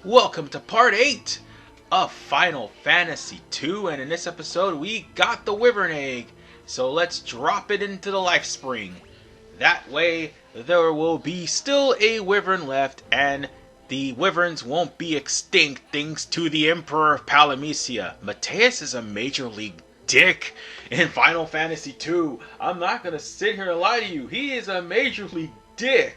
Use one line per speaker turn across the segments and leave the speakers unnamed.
Welcome to part 8 of Final Fantasy II, and in this episode we got the Wyvern Egg, so let's drop it into the Life Spring. That way there will be still a Wyvern left, and the Wyverns won't be extinct thanks to the Emperor of Palamecia. Mateus is a major league dick in Final Fantasy II. I'm not gonna sit here and lie to you, he is a major league dick.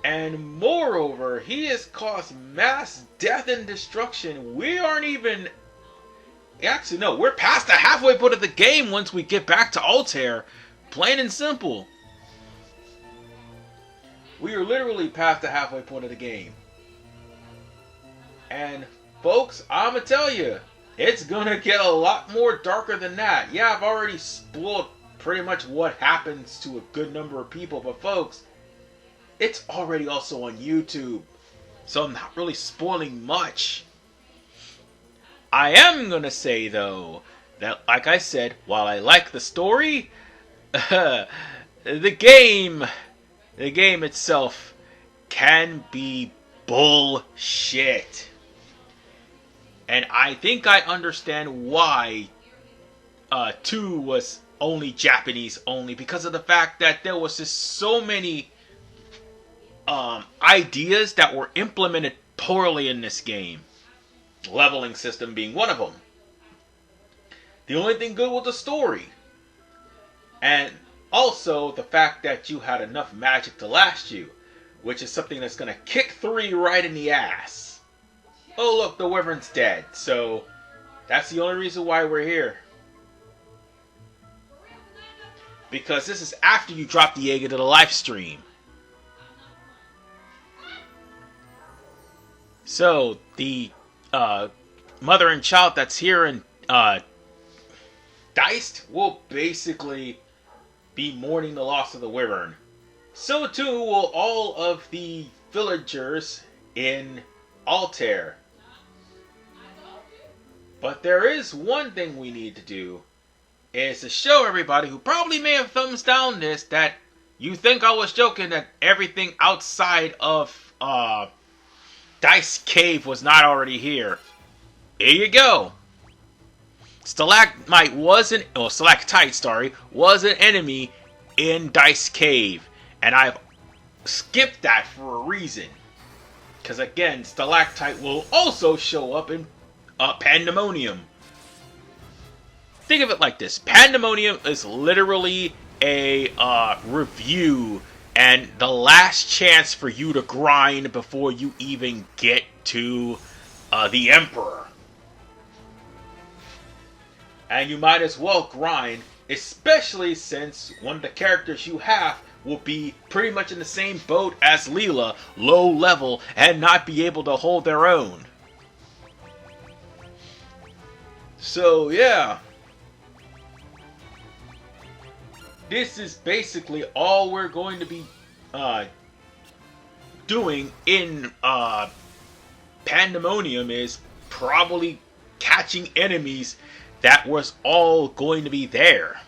And moreover, he has caused mass death and destruction. We aren't even... Actually, no, we're past the halfway point of the game once we get back to Altair. Plain and simple. We are literally past the halfway point of the game. And, folks, I'm gonna tell you, it's gonna get a lot more darker than that. Yeah, I've already spoiled pretty much what happens to a good number of people, but folks... it's already also on YouTube, so I'm not really spoiling much. I am gonna say, though, that, like I said, while I like the story, the game itself can be bullshit. And I think I understand why 2 was only Japanese only, because of the fact that there was just so many ideas that were implemented poorly in this game. Leveling system being one of them. The only thing good was the story. And also the fact that you had enough magic to last you, which is something that's going to kick 3 right in the ass. Oh look, the Wyvern's dead, so that's the only reason why we're here. Because this is after you drop the egg into the live stream. So, the mother and child that's here in Deist will basically be mourning the loss of the Wyvern. So too will all of the villagers in Altair. But there is one thing we need to do, is to show everybody who probably may have thumbs down this, that you think I was joking that everything outside of Deist Cave was not already here. Here you go. Stalagmite was an... oh, Stalactite, sorry, was an enemy in Deist Cave. And I've skipped that for a reason. Because again, Stalactite will also show up in Pandemonium. Think of it like this. Pandemonium is literally a review and the last chance for you to grind before you even get to the Emperor. And you might as well grind, especially since one of the characters you have will be pretty much in the same boat as Leela, low level, and not be able to hold their own. So, yeah. This is basically all we're going to be doing in Pandemonium, is probably catching enemies that was all going to be there.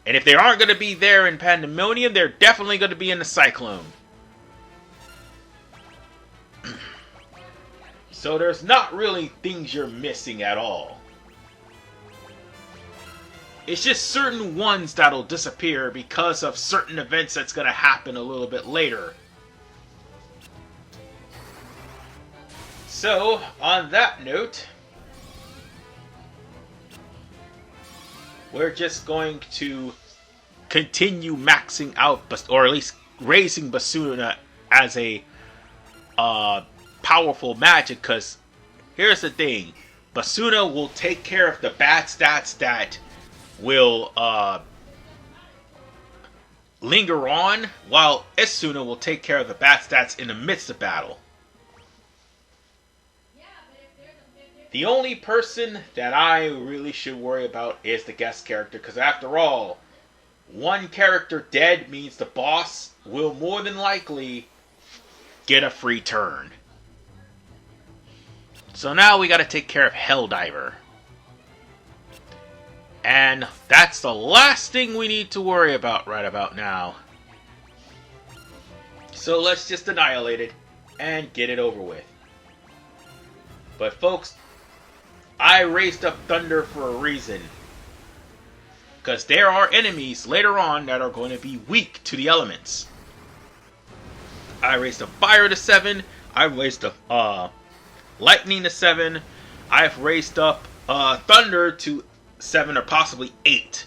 And if they aren't going to be there in Pandemonium, they're definitely going to be in the Cyclone. So there's not really things you're missing at all. It's just certain ones that'll disappear because of certain events that's going to happen a little bit later. So, on that note, we're just going to continue maxing out, or at least raising Basuna as a powerful magic, because here's the thing. Basuna will take care of the bad stats that will linger on, while Esuna will take care of the bad stats in the midst of battle. The only person that I really should worry about is the guest character, because after all, one character dead means the boss will more than likely get a free turn. So now we gotta take care of Helldiver. And that's the last thing we need to worry about right about now. So let's just annihilate it and get it over with. But folks, I raised up Thunder for a reason. Because there are enemies later on that are going to be weak to the elements. I raised up Fire to 7. I raised up Lightning to 7. I've raised up Thunder to 7 or possibly 8.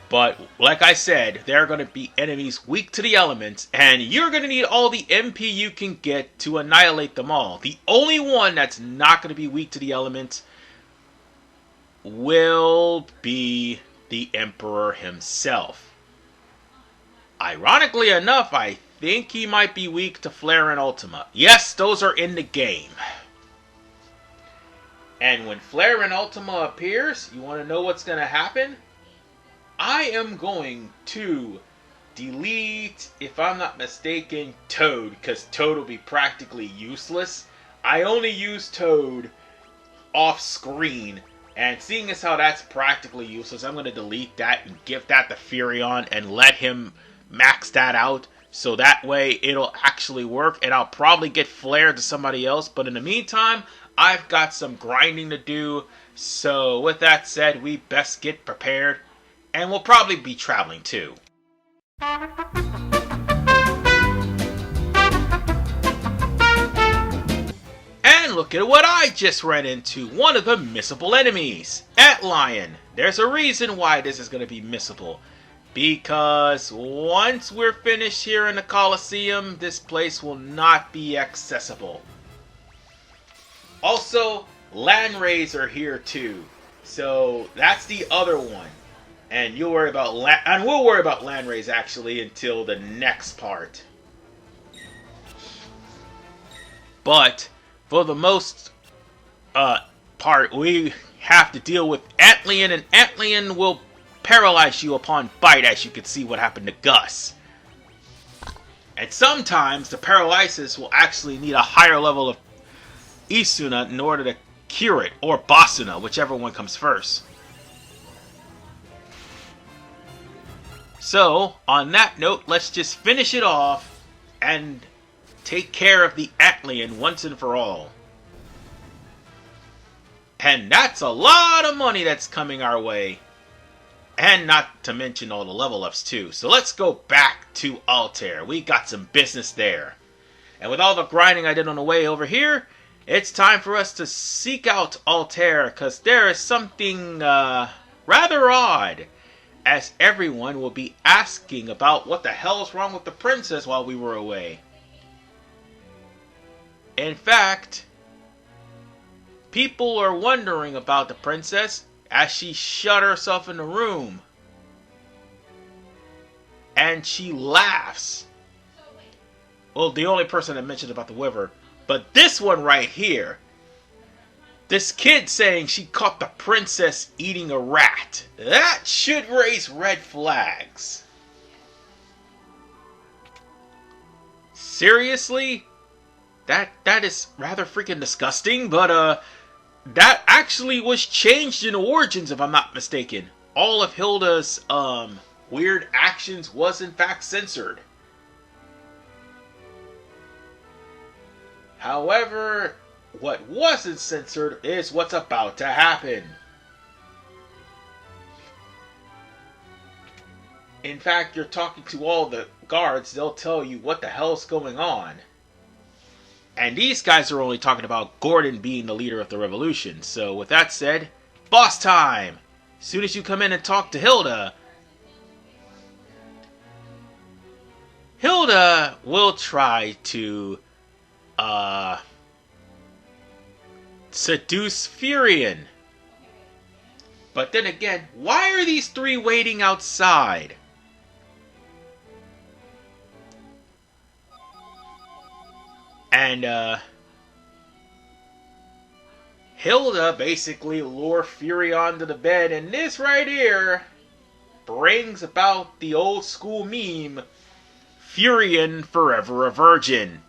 But, like I said, there are going to be enemies weak to the elements, and you're going to need all the MP you can get to annihilate them all. The only one that's not going to be weak to the elements will be the Emperor himself. Ironically enough, I think he might be weak to Flare and Ultima. Yes, those are in the game. And when Flare and Ultima appears, you want to know what's going to happen? I am going to delete, if I'm not mistaken, Toad, because Toad will be practically useless. I only use Toad off screen, and seeing as how that's practically useless, I'm going to delete that and give that to Firion and let him max that out, so that way it'll actually work, and I'll probably get Flare to somebody else, but in the meantime, I've got some grinding to do, so with that said, we best get prepared. And we'll probably be traveling too. And look at what I just ran into. One of the missable enemies. Antlion. There's a reason why this is going to be missable. Because once we're finished here in the Colosseum, this place will not be accessible. Also, Landrays are here too. So that's the other one. And you'll worry about we'll worry about Landrays actually until the next part. But for the most part, we have to deal with Antlion, and Antlion will paralyze you upon bite, as you can see what happened to Gus. And sometimes the paralysis will actually need a higher level of Isuna in order to cure it, or Basuna, whichever one comes first. So, on that note, let's just finish it off and take care of the Antlion once and for all. And that's a lot of money that's coming our way. And not to mention all the level ups too. So let's go back to Altair. We got some business there. And with all the grinding I did on the way over here, it's time for us to seek out Altair, because there is something rather odd. As everyone will be asking about what the hell's wrong with the princess while we were away. In fact, people are wondering about the princess as she shut herself in the room. And she laughs. Well, the only person that mentioned about the Wyvern. But this one right here. This kid saying she caught the princess eating a rat. That should raise red flags. Seriously? That is rather freaking disgusting, but that actually was changed in Origins if I'm not mistaken. All of Hilda's weird actions was in fact censored. However, what wasn't censored is what's about to happen. In fact, you're talking to all the guards, they'll tell you what the hell's going on. And these guys are only talking about Gordon being the leader of the revolution. So with that said, boss time! As soon as you come in and talk to Hilda, Hilda will try to seduce Firion. But then again, why are these three waiting outside? And Hilda basically lure Firion to the bed, and this right here brings about the old school meme, Firion forever a virgin.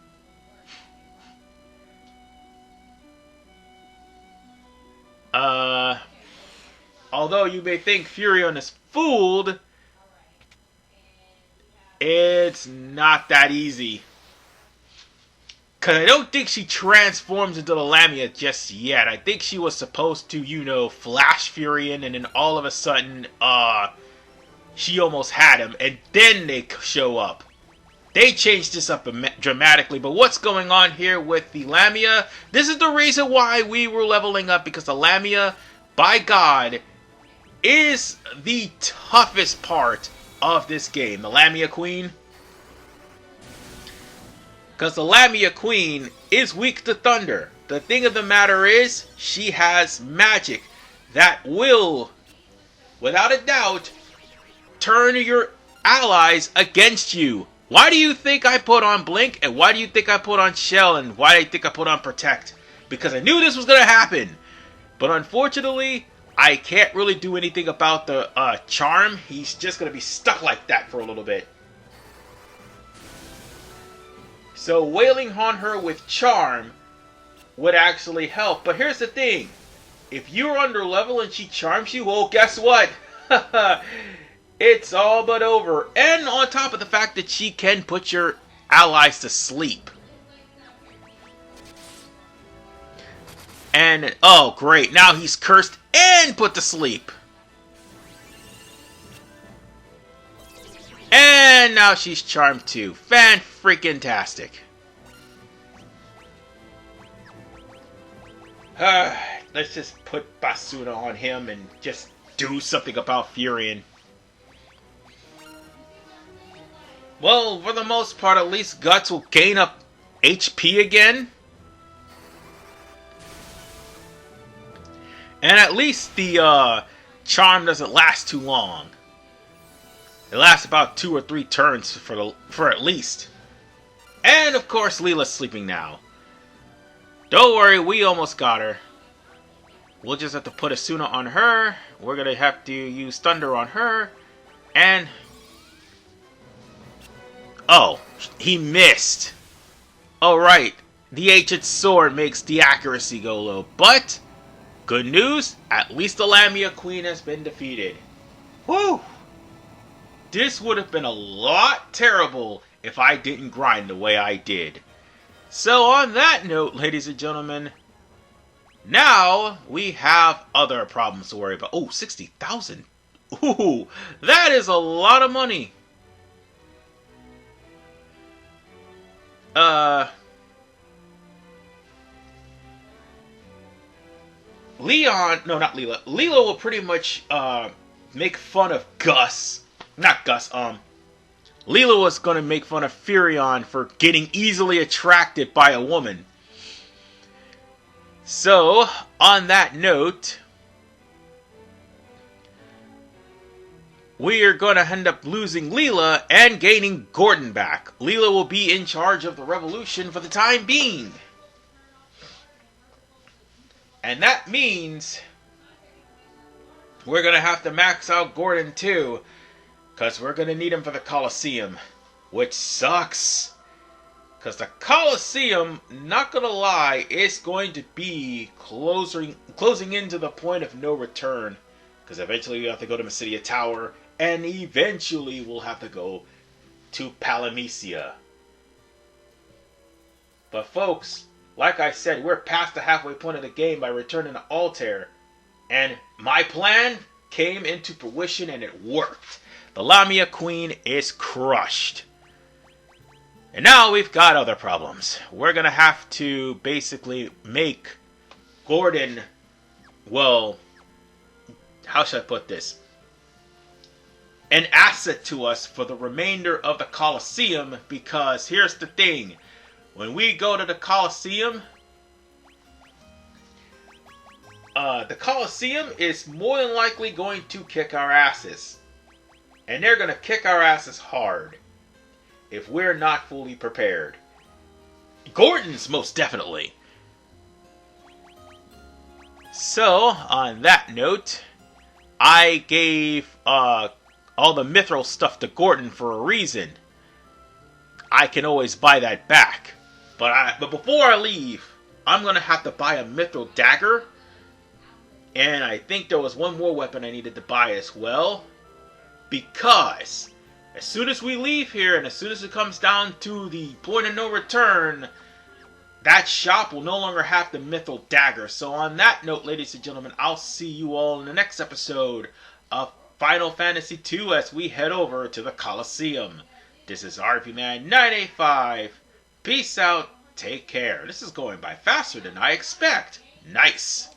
Although you may think Firion is fooled, It's not that easy. Because I don't think she transforms into the Lamia just yet. I think she was supposed to, flash Firion, and then all of a sudden, she almost had him, and then they show up. They changed this up dramatically, but what's going on here with the Lamia? This is the reason why we were leveling up, because the Lamia, by God, is the toughest part of this game. The Lamia Queen. Because the Lamia Queen is weak to thunder. The thing of the matter is, she has magic that will, without a doubt, turn your allies against you. Why do you think I put on Blink? And why do you think I put on Shell? And why do you think I put on Protect? Because I knew this was going to happen. But unfortunately, I can't really do anything about the Charm. He's just going to be stuck like that for a little bit. So wailing on her with Charm would actually help. But here's the thing. If you're under level and she charms you, well, guess what? It's all but over. And on top of the fact that she can put your allies to sleep. And, oh great, now he's cursed and put to sleep. And now she's charmed too. Fan-freaking-tastic. Let's just put Basuna on him and just do something about Firion. Well, for the most part, at least Guts will gain up HP again. And at least the charm doesn't last too long. It lasts about 2 or 3 turns for at least. And of course, Leela's sleeping now. Don't worry, we almost got her. We'll just have to put Asuna on her. We're gonna have to use Thunder on her. And... oh, he missed. Alright, the Ancient Sword makes the accuracy go low. But, good news, at least the Lamia Queen has been defeated. Woo! This would have been a lot terrible if I didn't grind the way I did. So on that note, ladies and gentlemen, now we have other problems to worry about. Oh, 60,000. Ooh, that is a lot of money. Leon, no, not Leela. Leela will pretty much make fun of Gus. Not Gus, Leela was going to make fun of Firion for getting easily attracted by a woman. So, on that note, we are going to end up losing Leela and gaining Gordon back. Leela will be in charge of the revolution for the time being. And that means we're going to have to max out Gordon too. Because we're going to need him for the Colosseum. Which sucks. Because the Colosseum, not going to lie, is going to be closing into the point of no return. Because eventually we have to go to Mysidia Tower. And eventually we'll have to go to Palamecia. But folks, like I said, we're past the halfway point of the game by returning to Altair. And my plan came into fruition and it worked. The Lamia Queen is crushed. And now we've got other problems. We're going to have to basically make Gordon, well, how should I put this? An asset to us for the remainder of the Colosseum, because here's the thing. When we go to the Colosseum is more than likely going to kick our asses. And they're going to kick our asses hard if we're not fully prepared. Gordon's most definitely. So, on that note, I gave all the mithril stuff to Gordon for a reason. I can always buy that back. But before I leave, I'm going to have to buy a mithril dagger. And I think there was one more weapon I needed to buy as well. Because as soon as we leave here and as soon as it comes down to the point of no return, that shop will no longer have the Mythal Dagger. So on that note, ladies and gentlemen, I'll see you all in the next episode of Final Fantasy II as we head over to the Colosseum. This is RPMan 985. Peace out. Take care. This is going by faster than I expect. Nice.